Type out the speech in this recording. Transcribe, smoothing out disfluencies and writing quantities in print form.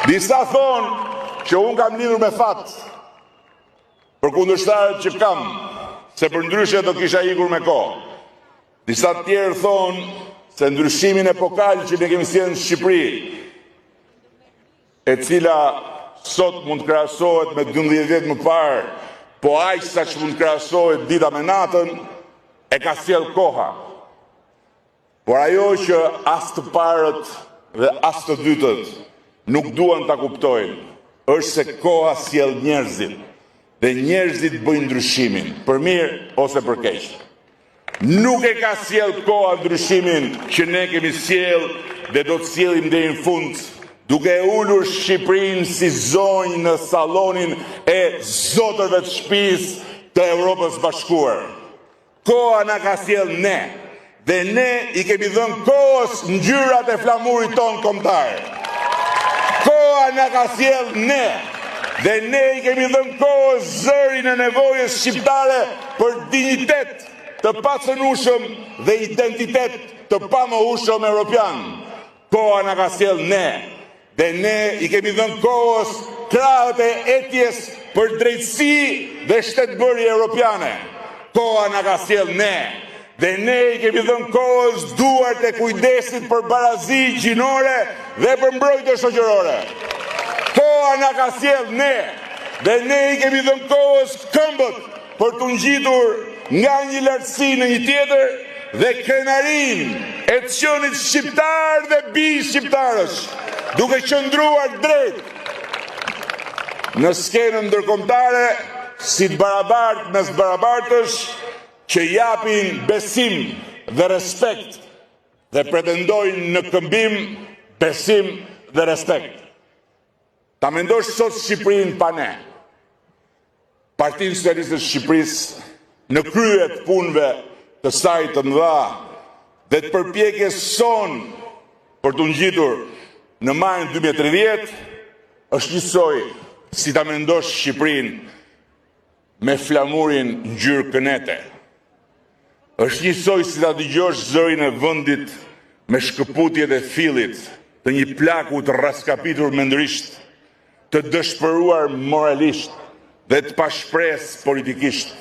Disa thonë që unë kam lidhur me fat për kundërshtarët që kam, se për ndryshe do kisha ikur me kohë. Disa tjerë thonë se ndryshimin epokal që ne kemi sjellë në Shqipëri, e cila sot mund të krahasohet me 12 vjet më parë, po aq sa që mund të krahasohet dita me natën, e ka sjellë koha. Por ajo që as të parët dhe as të dytët nuk duan ta kuptojnë, është se koha sjell njerëzit, dhe njerëzit bëjnë ndryshimin, për mirë ose për keq. Nuk e ka sjell koha ndryshimin që ne kemi sjell dhe do të sjellim deri në fund, duke e ulur Shqipërinë si zonjë në sallonin e zotërve të shtëpisë të Evropës Bashkuar. Koha na ka sjell ne, dhe ne i kemi dhënë kohës ngjyrat e flamurit ton kombëtar. Koha na ka sjell ne, dhe ne i kemi dhënë kohës zërin e nevojës shqiptare për dinjitet të pacënueshëm dhe identitet të pamohueshëm evropian. Koha na ka sjell ne, dhe ne i kemi dhënë kohës krahët e etjes për drejtësi dhe shtetbërje europiane. Koha na ka sjell ne, dhe ne i kemi dhënë kohës duart e kujdesit për barazi gjinore dhe për mbrojtje shoqërore. Koha na ka sjell ne, dhe ne i kemi dhënë kohës këmbët për të ngjitur nga një lartësi në një tjetër dhe krenarin e të qenit shqiptar dhe bij shqiptarësh, duke qëndruar drejt në skenën ndërkombëtare si të barabartë mes barabartësh që japin besim dhe respekt dhe pretendojnë në këmbim besim dhe respekt. Ta mendosh sot Shqipërinë pa ne. Partinë Socialiste të Shqipërisë në krye të punëve të saj të mëdha dhe të përpjekjes son për të ngjitur në majën 2030, është njësoj si ta mendosh Shqipërinë me flamurin ngjyrë kënete. Është njësoj si ta dëgjosh zërin e vendit me shkëputjet e fillit të një plaku të raskapitur mendërisht, të dëshpëruar moralisht dhe të pashpresë politikisht.